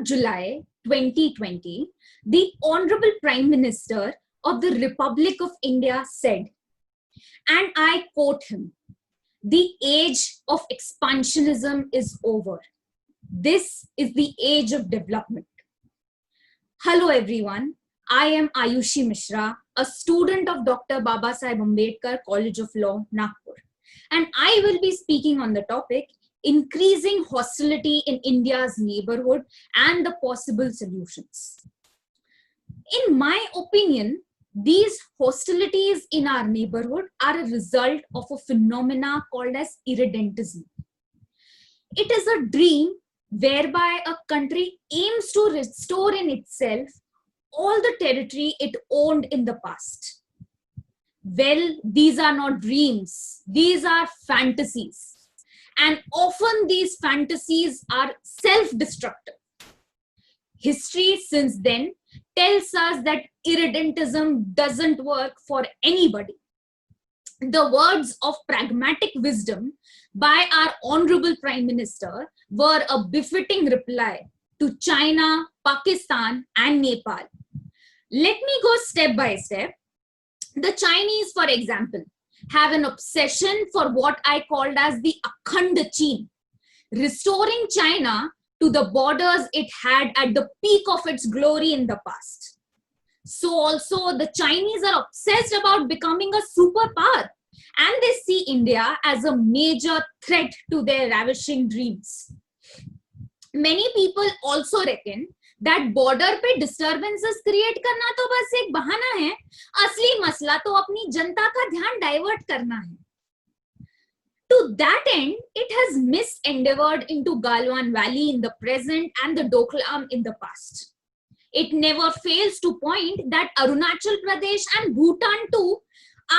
July 2020, the Honorable Prime Minister of the Republic of India said, and I quote him, "The age of expansionism is over. This is the age of development." Hello everyone, I am Ayushi Mishra, a student of Dr. Babasaheb Ambedkar College of Law, Nagpur, and I will be speaking on the topic increasing hostility in India's neighborhood and the possible solutions. In my opinion, these hostilities in our neighborhood are a result of a phenomena called as irredentism. It is a dream whereby a country aims to restore in itself all the territory it owned in the past. Well, these are not dreams, these are fantasies. And often these fantasies are self-destructive. History since then tells us that irredentism doesn't work for anybody. The words of pragmatic wisdom by our Honorable Prime Minister were a befitting reply to China, Pakistan, and Nepal. Let me go step by step. The Chinese, for example, have an obsession for what I called as the Akhand Chin, restoring China to the borders it had at the peak of its glory in the past. So also the Chinese are obsessed about becoming a superpower, and they see India as a major threat to their ravishing dreams. Many people also reckon that border पे disturbances create करना तो बस एक बहाना है, असली मसला तो अपनी जनता का ध्यान divert करना है. To that end, it has misendeavored into Galwan Valley in the present and the Doklam in the past. It never fails to point that Arunachal Pradesh and Bhutan too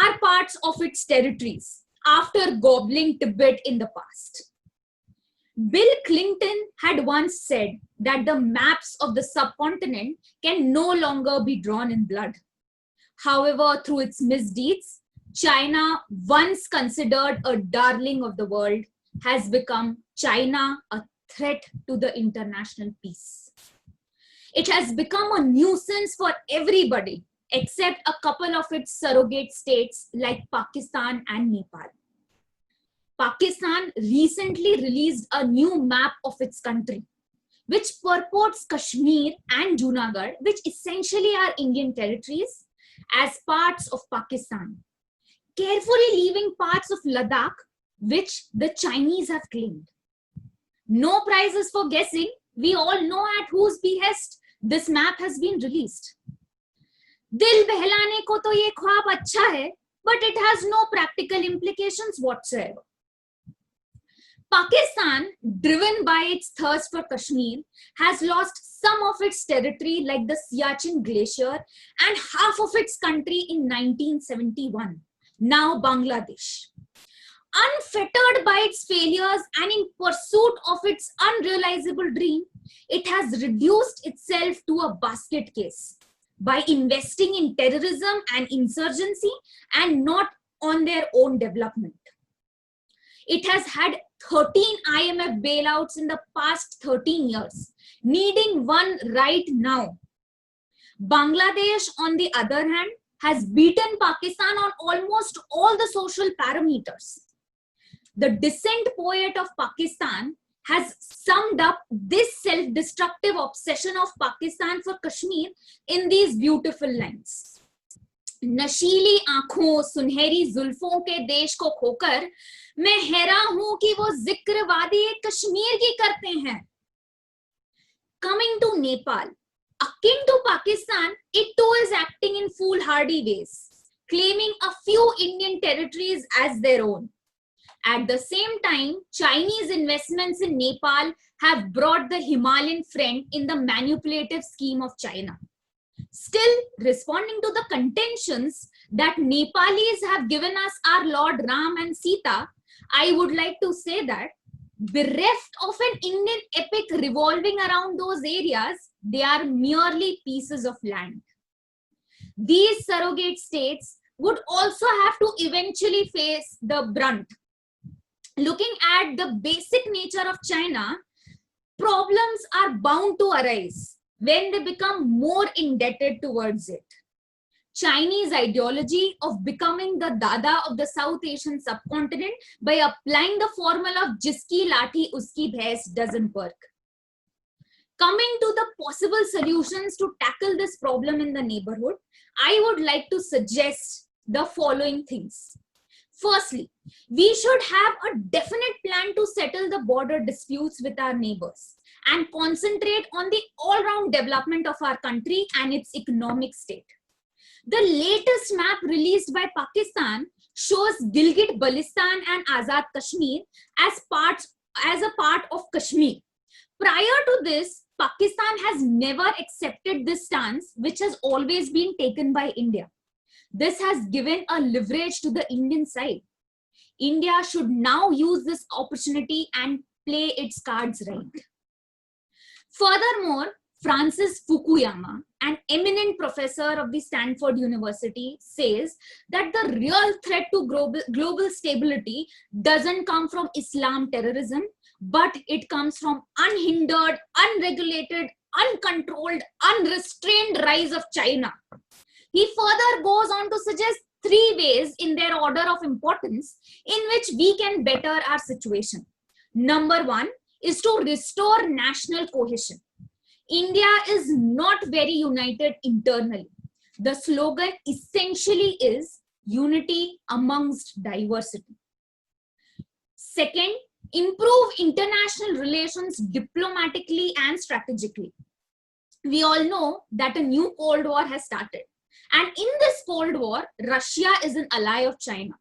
are parts of its territories after gobbling Tibet in the past. Bill Clinton had once said that the maps of the subcontinent can no longer be drawn in blood. However, through its misdeeds, China, once considered a darling of the world, has become China a threat to the international peace. It has become a nuisance for everybody except a couple of its surrogate states like Pakistan and Nepal. Pakistan recently released a new map of its country, which purports Kashmir and Junagadh, which essentially are Indian territories, as parts of Pakistan, carefully leaving parts of Ladakh, which the Chinese have claimed. No prizes for guessing, we all know at whose behest this map has been released. Dil behlane ko to ye khwab acha hai, but it has no practical implications whatsoever. Pakistan, driven by its thirst for Kashmir, has lost some of its territory like the Siachen Glacier and half of its country in 1971, now Bangladesh. Unfettered by its failures and in pursuit of its unrealizable dream, it has reduced itself to a basket case by investing in terrorism and insurgency and not on their own development. It has had 13 IMF bailouts in the past 13 years, needing one right now. Bangladesh, on the other hand, has beaten Pakistan on almost all the social parameters. The decent poet of Pakistan has summed up this self-destructive obsession of Pakistan for Kashmir in these beautiful lines. नशीली आंखों सुनहरी जुल्फों के देश को खोकर मैं हैरान हूं कि वो जिक्र वादी कश्मीर की करते हैं. Coming to Nepal, akin to Pakistan, it too is acting in foolhardy ways, claiming a few Indian territories as their own. At the same time, Chinese investments in Nepal have brought the Himalayan friend in the manipulative scheme of China. Still, responding to the contentions that Nepalis have given us our Lord Ram and Sita, I would like to say that bereft of an Indian epic revolving around those areas, they are merely pieces of land. These surrogate states would also have to eventually face the brunt. Looking at the basic nature of China, problems are bound to arise when they become more indebted towards it. Chinese ideology of becoming the Dada of the South Asian subcontinent by applying the formula of jiski lathi uski bhains doesn't work. Coming to the possible solutions to tackle this problem in the neighborhood, I would like to suggest the following things. Firstly, we should have a definite plan to settle the border disputes with our neighbors and concentrate on the all-round development of our country and its economic state. The latest map released by Pakistan shows Gilgit-Baltistan and Azad Kashmir as a part of Kashmir. Prior to this, Pakistan has never accepted this stance, which has always been taken by India. This has given a leverage to the Indian side. India should now use this opportunity and play its cards right. Furthermore, Francis Fukuyama, an eminent professor of the Stanford University, says that the real threat to global stability doesn't come from Islam terrorism, but it comes from unhindered, unregulated, uncontrolled, unrestrained rise of China. He further goes on to suggest 3 ways in their order of importance in which we can better our situation. Number 1 is to restore national cohesion. India is not very united internally. The slogan essentially is unity amongst diversity. Second, improve international relations diplomatically and strategically. We all know that a new Cold War has started. And in this Cold War, Russia is an ally of China.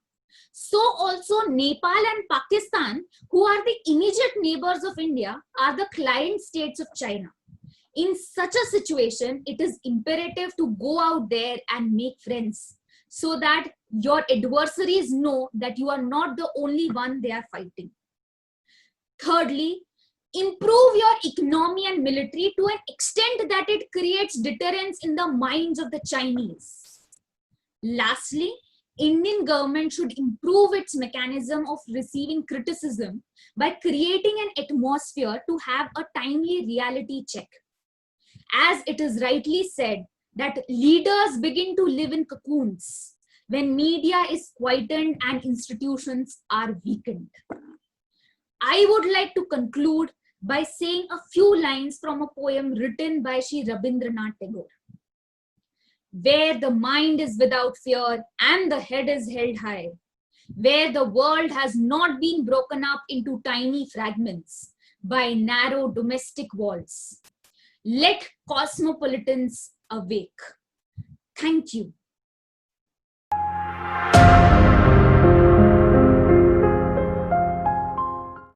So also Nepal and Pakistan, who are the immediate neighbors of India, are the client states of China. In such a situation, it is imperative to go out there and make friends so that your adversaries know that you are not the only one they are fighting. Thirdly, improve your economy and military to an extent that it creates deterrence in the minds of the Chinese. Lastly, Indian government should improve its mechanism of receiving criticism by creating an atmosphere to have a timely reality check. As it is rightly said that leaders begin to live in cocoons when media is quietened and institutions are weakened. I would like to conclude by saying a few lines from a poem written by Sri Rabindranath Tagore. Where the mind is without fear and the head is held high, where the world has not been broken up into tiny fragments by narrow domestic walls, let cosmopolitans awake. Thank you.